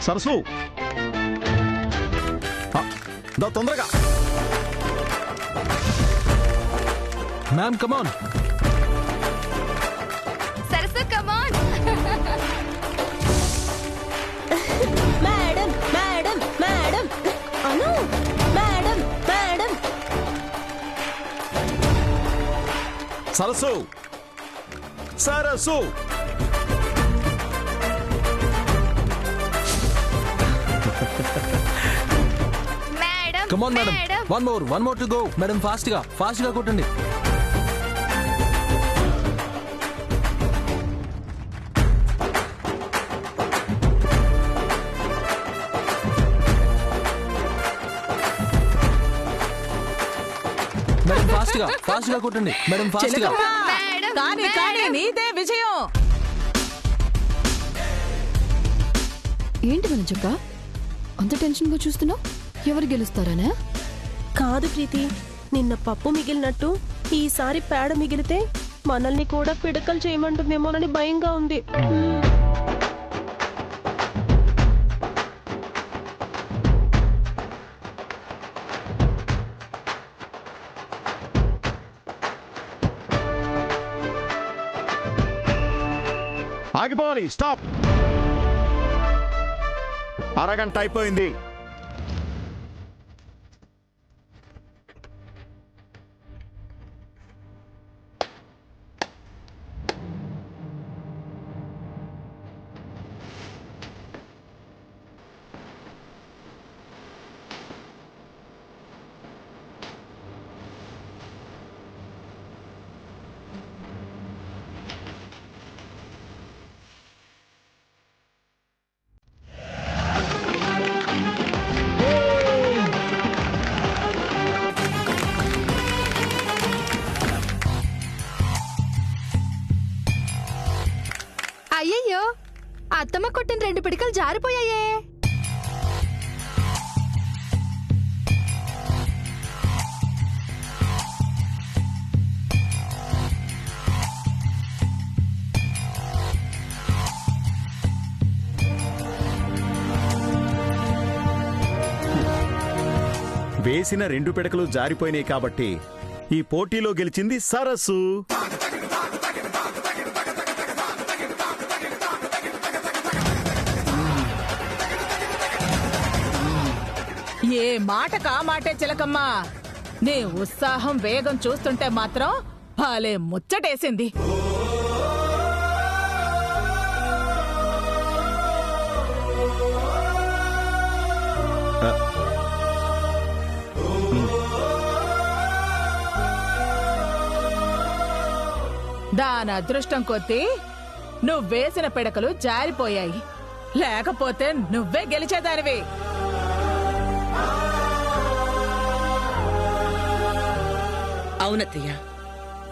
సరసు దా తొందరగా. Ma'am come on. Sarasu come on. Madam madam madam Anu madam madam. Sarasu Sarasu madam come on madam. One more to go. Madam fast గా కొట్టండి. Madam fast గా కొట్టండి. Madam fast గా. కానీ నీదే విజయం. ఏంటి మనజక్క అంత టెన్షన్ గా చూస్తున్నావు? ఎవరు గెలుస్తారనా? కాదు ప్రీతి, నిన్న పప్పు మిగిలినట్టు ఈసారి పేడ మిగిలితే మనల్ని కూడా పిడకలు చేయమంటుందేమోనని భయంగా ఉంది. ఆగిపోవాలి. స్టాప్. అరగంట అయిపోయింది. అయ్యయ్యో, అత్తమ్మ కొట్టిన 2 పిడికలు జారిపోయాయే. వేసిన 2 పిడకలు జారిపోయినాయి కాబట్టి ఈ పోటీలో గెలిచింది సరస్సు. ఏ మాటకా మాటే చిలకమ్మా. నీ ఉత్సాహం వేగం చూస్తుంటే మాత్రం భలే ముచ్చటేసింది. దాని అదృష్టం కొద్దీ నువ్వేసిన పిడకలు జారిపోయాయి. లేకపోతే నువ్వే గెలిచేదానివి. అవునత్తయ్య,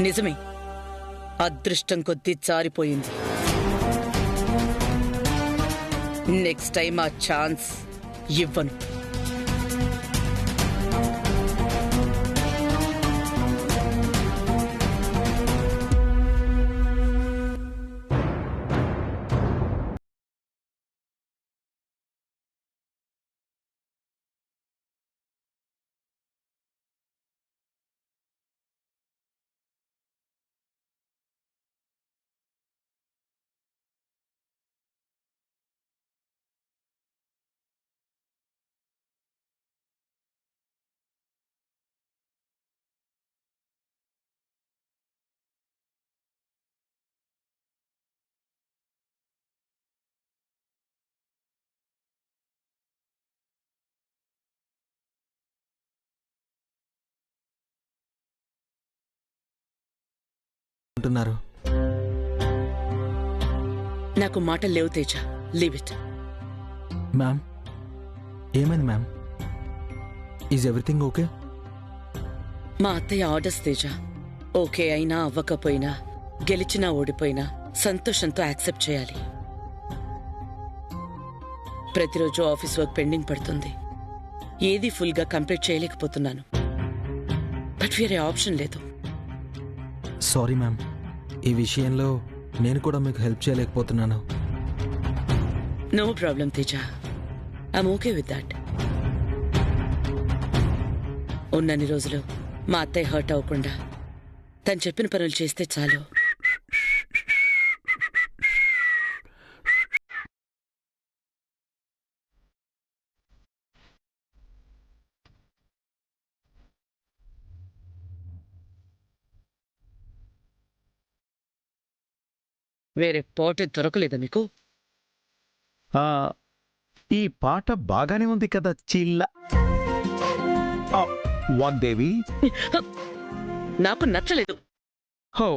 నిజమే. అదృష్టం కొద్దీ జారిపోయింది. నెక్స్ట్ టైం ఆ ఛాన్స్ ఇవ్వను. నాకు మాటలు లేవు తేజ. Leave it. మ్యామ్ ఏమైంది మ్యామ్? Is everything okay? మా అత్తయ్య ఆర్డర్స్ తేజ. ఓకే అయినా అవ్వకపోయినా, గెలిచినా ఓడిపోయినా సంతోషంతో యాక్సెప్ట్ చేయాలి. ప్రతిరోజు ఆఫీస్ వర్క్ పెండింగ్ పడుతుంది. ఏది ఫుల్గా కంప్లీట్ చేయలేకపోతున్నాను. బట్ వేరే ఆప్షన్ లేదు. సారీ మ్యామ్, ఈ విషయంలో నేను కూడా మీకు హెల్ప్ చేయలేకపోతున్నాను. No problem Teja. I'm okay with that. ఉన్నన్ని రోజులు మా అత్తయ్య హర్ట్ అవ్వకుండా తను చెప్పిన పనులు చేస్తే చాలు. వేరే పాట దొరకలేదా మీకు? ఆ, ఈ పాట బాగానే ఉంది కదా చిల్ల. ఆ, వాగ్దేవి. నాకు నచ్చలేదు. హో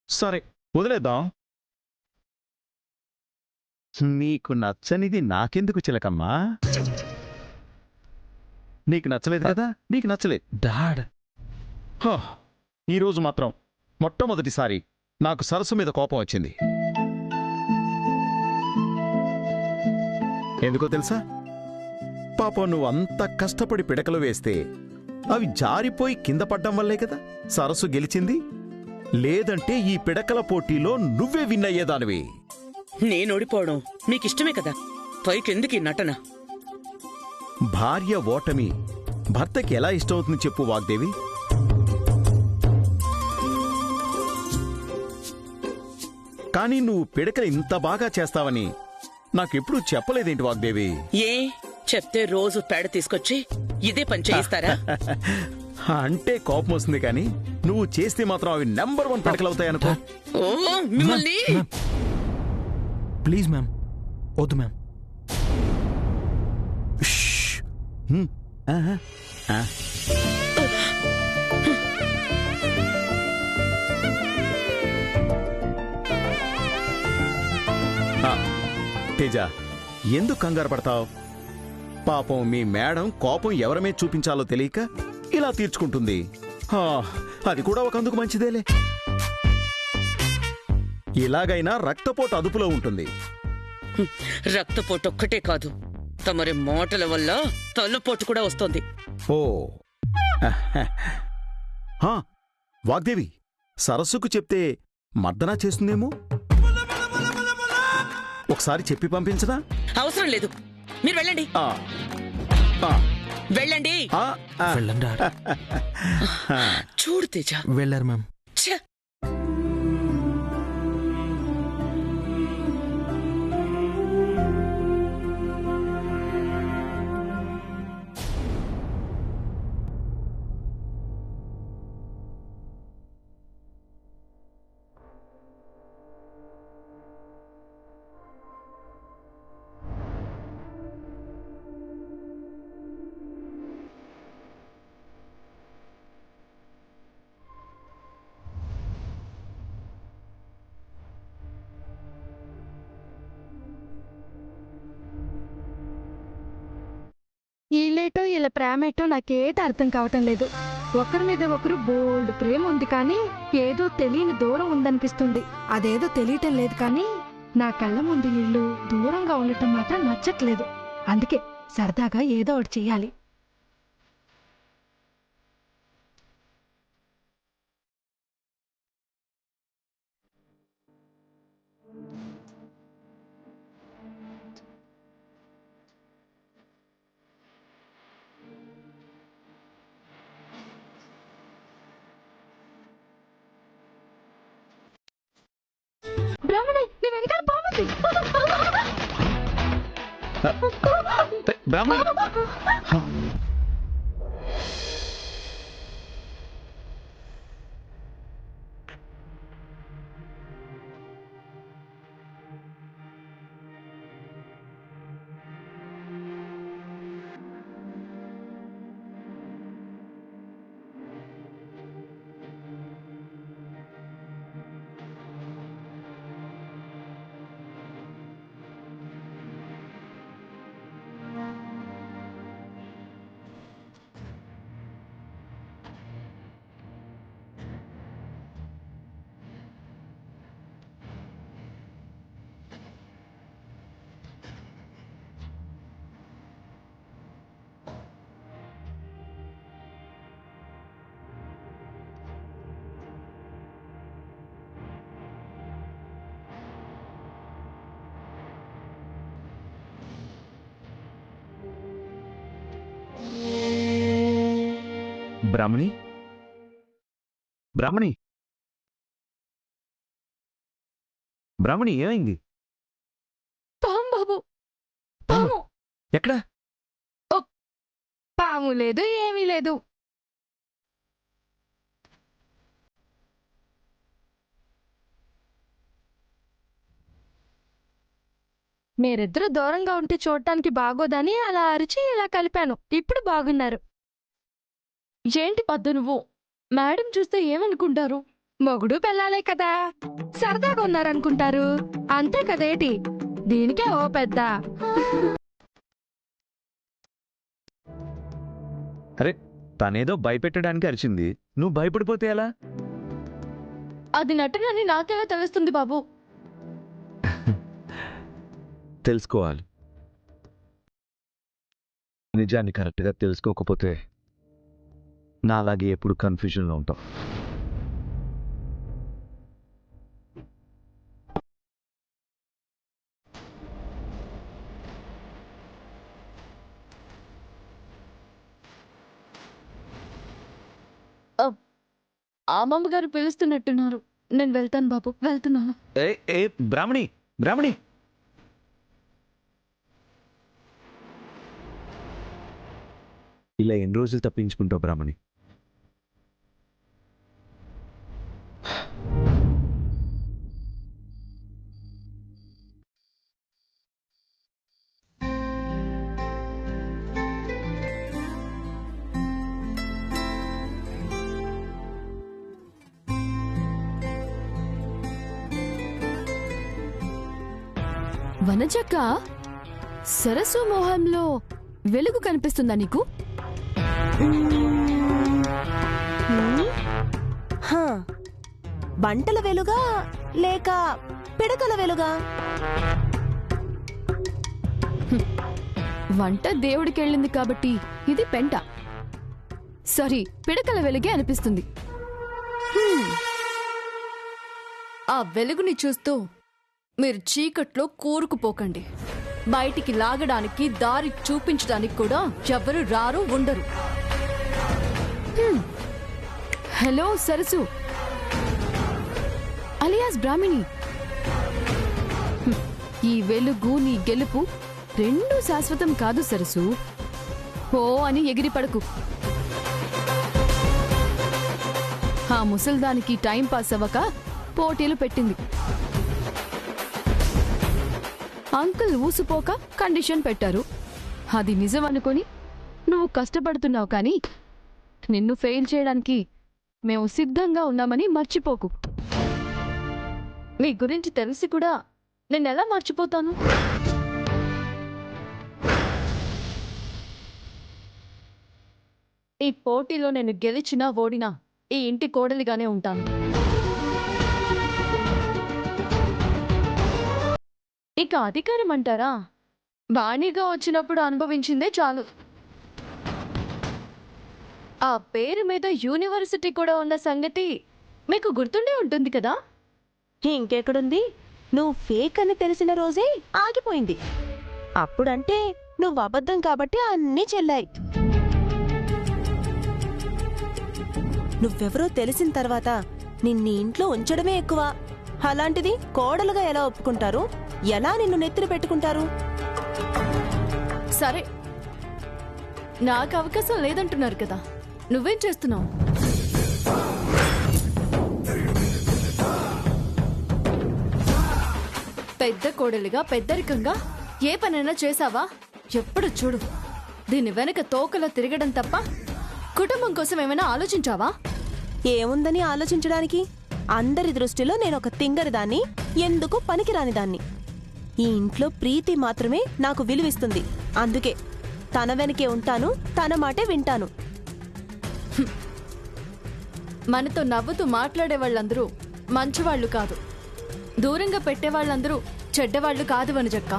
సరే వదిలేద్దాం. నీకు నచ్చనిది నాకెందుకు చిలకమ్మా? నీకు నచ్చలేదు కదా, నీకు నచ్చలేదు. డాడ్ హో, ఈరోజు మాత్రం మొట్టమొదటిసారి నాకు సరస్సు మీద కోపం వచ్చింది. ఎందుకో తెలుసా? పాపం నువ్వు అంత కష్టపడి పిడకలు వేస్తే అవి జారిపోయి కింద పడ్డం వల్లే కదా సరస్సు గెలిచింది. లేదంటే ఈ పిడకల పోటీలో నువ్వే విన్ అయ్యేదానివి. నేను ఓడిపోవడం మీకిష్టమే కదా, పైకెందుకు ఈ నటన? భార్య ఓటమి భర్తకి ఎలా ఇష్టమవుతుంది చెప్పు వాగ్దేవి. కానీ నువ్వు పిడకలు ఇంత బాగా చేస్తావని నాకెప్పుడు చెప్పలేదేంటి వాగ్దేవి? ఏ చెప్తే రోజు పేడ తీసుకొచ్చి ఇదే పని చేయిస్తారా? అంటే కోపం వస్తుంది కానీ నువ్వు చేస్తే మాత్రం అవి నెంబర్ 1 పిడకలవుతాయనుకో. ఓ మిమ్మల్ని! ప్లీజ్ మ్యామ్, వద్దు మ్యామ్. ఆహా. ఆ. ఆ, తేజ ఎందుకు కంగారు పడతావు? పాపం మీ మేడం కోపం ఎవరమే చూపించాలో తెలియక ఇలా తీర్చుకుంటుంది. ఆ, అది కూడా ఒకందుకు మంచిదేలే. ఇలాగైనా రక్తపోటు అదుపులో ఉంటుంది. రక్తపోటు ఒక్కటే కాదు, తమరి మాటల వల్ల తలపోటు కూడా వస్తోంది. ఓ ఆ, వాగ్దేవి సరస్సుకు చెప్తే మర్దనా చేస్తుందేమో. ఒకసారి చెప్పి పంపించదా? అవసరం లేదు, మీరు వెళ్ళండి. ఆ, ఆ, వెళ్ళండి. ఆ, ఆ. వెళ్ళండి డాడ్. చూడు తేజ, వెళ్ళారు మ్యామ్. ఛ! వీళ్ళేటో వీళ్ళ ప్రేమేటో నాకేటి అర్థం కావటం లేదు. ఒకరి మీద ఒకరు బోల్డ్ ప్రేమ ఉంది కానీ ఏదో తెలియని దూరం ఉందనిపిస్తుంది. అదేదో తెలియటం లేదు కానీ నా కళ్ళ ముందు వీళ్ళు దూరంగా ఉండటం మాత్రం నచ్చట్లేదు. అందుకే సరదాగా ఏదో ఒకటి చెయ్యాలి. బ్రాహ్మణి, నీ వెనకాల పాముంది. బ్రాహ్మణ బ్రాహ్మణి బ్రాహ్మణి బ్రాహ్మణి ఏమైంది? పాము బాబు, పాము. ఎక్కడ? పాము లేదు, ఏమీ లేదు. మీరిద్దరూ దూరంగా ఉంటే చూడటానికి బాగోదని అలా అరిచి ఇలా కలిపాను. ఇప్పుడు బాగున్నారు. ఏంటి పద్దు నువ్వు? మేడం చూస్తే ఏమనుకుంటారు? మొగుడు పెళ్ళాలే కదా, సరదాగా ఉన్నారనుకుంటారు. అంతే కదేటి, దీనికే ఓ పెద్ద. అరే, తనేదో భయపెట్టడానికి అరిచింది, నువ్వు భయపడిపోతే ఎలా? అది నటనని నాకెలా తెలుస్తుంది బాబు? తెలుసుకోవాలి. నిజాన్ని కరెక్ట్గా తెలుసుకోకపోతే నాలాగే ఎప్పుడు కన్ఫ్యూజన్లో ఉంటావు. అమ్మమ్మ గారు పిలుస్తున్నట్టున్నారు. నేను వెళ్తాను బాబు, వెళ్తున్నాను. ఏ బ్రాహ్మణి బ్రాహ్మణి, ఇలా ఎన్ని రోజులు తప్పించుకుంటావు బ్రాహ్మణి? వనజక్క, సరస్సు మోహంలో వెలుగు కనిపిస్తుందా నీకు? బంటల వెలుగా లేక పిడకల వెలుగా? వంట దేవుడికెళ్ళింది కాబట్టి ఇది పెంట. సారీ, పిడకల వెలుగే అనిపిస్తుంది. ఆ వెలుగుని చూస్తూ మీరు చీకట్లో కూరుకుపోకండి. బయటికి లాగడానికి, దారి చూపించడానికి కూడా ఎవరు రారు, ఉండరు. హలో సరసు, అలియాస్ బ్రాహ్మిణి. ఈ వెలుగు, నీ గెలుపు రెండూ శాశ్వతం కాదు సరసు. ఓ అని ఎగిరి పడకు. ఆ ముసల్దానికి టైం పాస్ అవ్వక పోటీలు పెట్టింది. అంకుల్ ఊసిపోక కండిషన్ పెట్టారు. అది నిజం అనుకొని నువ్వు కష్టపడుతున్నావు, కానీ నిన్ను ఫెయిల్ చేయడానికి మేము సిద్ధంగా ఉన్నామని మర్చిపోకు. నీ గురించి తెలిసి కూడా నేనెలా మర్చిపోతాను? ఈ పోటీలో నేను గెలిచినా ఓడినా ఈ ఇంటి కోడలిగానే ఉంటాను. ఇక అధికారం అంటారా? బాణీగా వచ్చినప్పుడు అనుభవించిందే చాలు. ఆ పేరు మీద యూనివర్సిటీ కూడా ఉన్న సంగతి మీకు గుర్తుండే ఉంటుంది కదా? ఇంకెక్కడుంది? నువ్వు ఫేక్ అని తెలిసిన రోజే ఆగిపోయింది. అప్పుడంటే నువ్వు అబద్ధం కాబట్టి అన్నీ చెల్లాయి. నువ్వెవరో తెలిసిన తర్వాత నిన్ను ఇంట్లో ఉంచడమే ఎక్కువ. అలాంటిది కోడలుగా ఎలా ఒప్పుకుంటారు? ఎలా నిన్ను నెత్తిన పెట్టుకుంటారు? సరే, నాకు అవకాశం లేదంటున్నారు కదా, నువ్వేం చేస్తున్నావు? పెద్ద కోడలిగా పెద్దరికంగా ఏ పనైనా చేసావా? ఎప్పుడు చూడు దీని వెనక తోకలా తిరగడం తప్ప కుటుంబం కోసం ఏమైనా ఆలోచించావా? ఏముందని ఆలోచించడానికి? అందరి దృష్టిలో నేనొక తింగరిదాన్ని, ఎందుకు పనికిరాని దాన్ని. ఈ ఇంట్లో ప్రీతి మాత్రమే నాకు విలువిస్తుంది. అందుకే తన వెనకే ఉంటాను, తన మాటే వింటాను. మనతో నవ్వుతూ మాట్లాడే వాళ్ళందరూ మంచివాళ్లు కాదు, దూరంగా పెట్టేవాళ్ళందరూ చెడ్డవాళ్లు కాదు వనజక్క.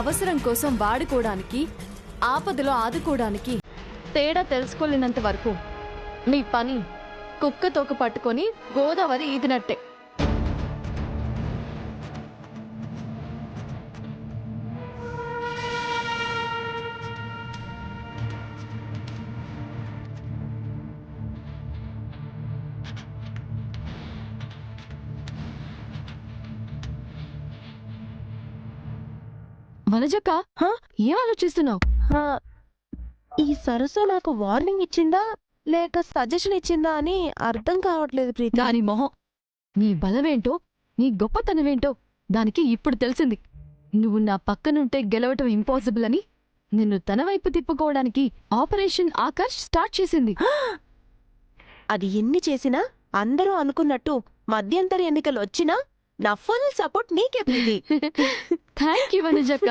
అవసరం కోసం వాడుకోవడానికి, ఆపదలో ఆదుకోవడానికి తేడా తెలుసుకోలేనంత వరకు మీ పని కుక్క తోక పట్టుకొని గోదావరి ఈదినట్టే. వనజక్క హా? ఏం ఆలోచిస్తున్నావు? హా, ఈ సరస్సు నాకు వార్నింగ్ ఇచ్చిందా లేక సజెషన్ ఇచ్చిందా అని అర్థం కావట్లేదు ప్రీతి. దాని మొహం, నీ బలమేంటో నీ గొప్పతనమేంటో దానికి ఇప్పుడు తెలిసింది. నువ్వు నా పక్కనుంటే గెలవటం ఇంపాసిబుల్ అని నిన్ను తన వైపు తిప్పుకోవడానికి ఆపరేషన్ ఆకర్ష్ స్టార్ట్ చేసింది. అది ఎన్ని చేసినా అందరూ అనుకున్నట్టు మధ్యంతర ఎన్నికలు వచ్చినా నా ఫుల్ సపోర్ట్ నీకే ప్రీతి. Thank you వనజక్క.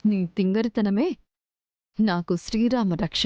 నీ తింగరితనమే నాకు శ్రీరామ రక్ష.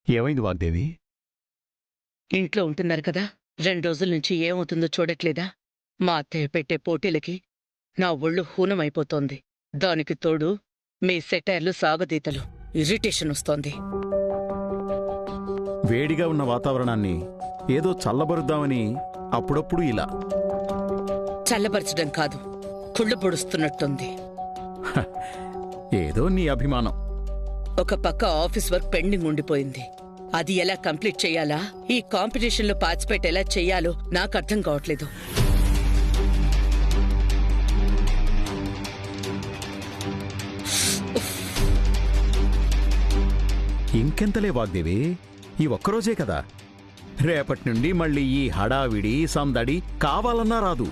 ఏమైంది వాగ్దేవి? ఇంట్లో ఉంటున్నారు కదా, 2 రోజుల నుంచి ఏమవుతుందో చూడట్లేదా? మా అత్తయ్య పెట్టే పోటీలకి నా ఒళ్ళు హూనమైపోతోంది. దానికి తోడు మీ సెటైర్లు, సాగదీతలు, ఇరిటేషన్ వస్తోంది. వేడిగా ఉన్న వాతావరణాన్ని ఏదో చల్లబరుద్దామని అప్పుడప్పుడు ఇలా. చల్లబరచడం కాదు, కుళ్ళు పొడుస్తున్నట్టుంది. ఏదో నీ అభిమానం. ఒక పక్క ఆఫీస్ వర్క్ పెండింగ్ ఉండిపోయింది. అది ఎలా కంప్లీట్ చెయ్యాలా, ఈ కాంపిటీషన్లో పార్టిసిపేట్ ఎలా చెయ్యాలో నాకు అర్థం కావట్లేదు. ఇంకెంతలే వాగ్దేవి, ఈ ఒక్కరోజే కదా. రేపటి నుండి మళ్ళీ ఈ హడావిడి సందడి కావాలన్నా రాదు.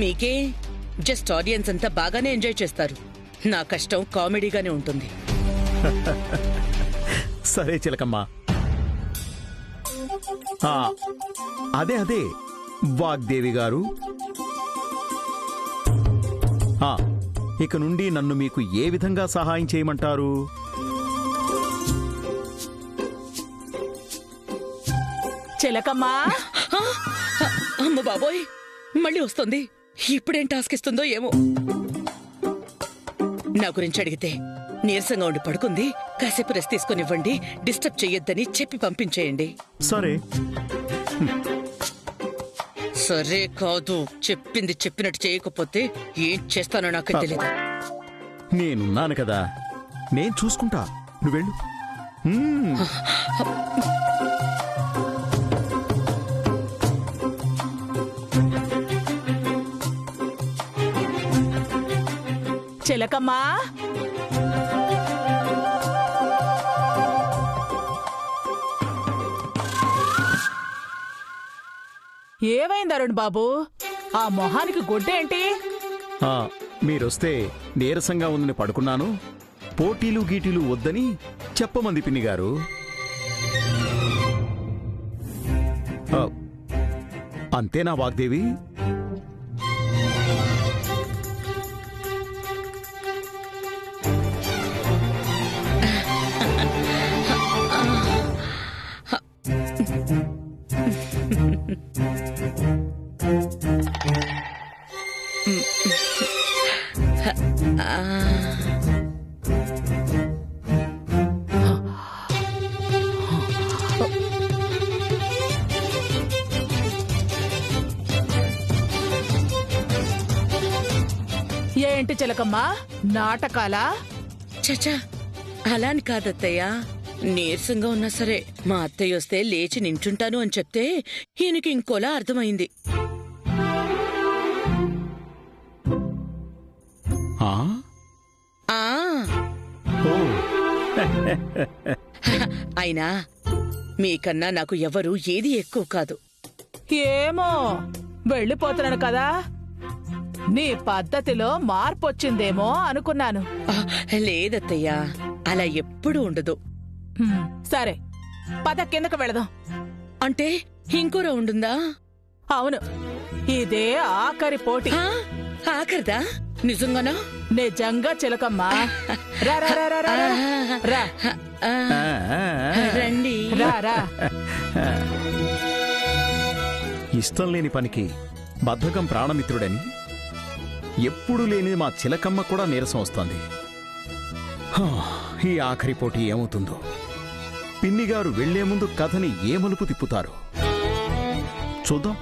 మీకే జస్ట్ ఆడియన్స్ అంతా బాగానే ఎంజాయ్ చేస్తారు. నా కష్టం కామెడీగానే ఉంటుంది. సరే చిలకమ్మా. అదే వాగ్దేవి గారు, ఇక నుండి నన్ను మీకు ఏ విధంగా సహాయం చేయమంటారు? చిలకమ్మా, అమ్మ బాబోయ్, మళ్ళీ వస్తుంది. ఇప్పుడేం టాస్క్ ఇస్తుందో ఏమో. నా గురించి అడిగితే నీరసంగా ఉండి పడుకుంది, కాసేపు రెస్ట్ తీసుకునివ్వండి, డిస్టర్బ్ చెయ్యొద్దని చెప్పి పంపించేయండి. సరే. సరే కాదు, చెప్పింది చెప్పినట్టు చేయకపోతే ఏం చేస్తానో నాకు తెలీదు. నేనున్నాను కదా, నేను చూసుకుంటా, నువ్వెళ్ళు. చిలకమ్మా, ఏమైంది అరుణ్ బాబు? ఆ మొహానికి గుడ్డేంటి? మీరొస్తే నీరసంగా ఉందని పడుకున్నాను. పోటీలు గీటీలు వద్దని చెప్పమంది పిన్ని గారు. అంతేనా వాగ్దేవి? ఏంటి చిలకమ్మా, నాటకాలా? చచా, అలాని కాదత్తయ్యా. నీరసంగా ఉన్నా సరే మా అత్తయ్య వస్తే లేచి నించుంటాను అని చెప్తే ఈయనకి ఇంకోలా అర్థమైంది. అయినా మీకన్నా నాకు ఎవరు ఏది ఎక్కువ కాదు. ఏమో, వెళ్ళిపోతున్నాను కదా, నీ పద్ధతిలో మార్పొచ్చిందేమో అనుకున్నాను. లేదత్తయ్యా, అలా ఎప్పుడూ ఉండదు. సరే, పద కిందకు వెళదాం. అంటే ఇంకో రౌండ్ ఉందా? అవును, ఇదే ఆఖరి పోటీ. ఆఖరిదా? నిజంగానా? నిజంగా చిలకమ్మా. రా రా రా రా రా రా. రా రండి. రా రా. ఇష్టం లేని పనికి బద్ధకం ప్రాణమిత్రుడని ఎప్పుడూ లేని మా చిలకమ్మ కూడా నీరసం వస్తోంది. ఈ ఆఖరి పోటీ ఏమవుతుందో? పిన్నిగారు వెళ్లే ముందు కథని ఏ మలుపు తిప్పుతారు చూద్దాం.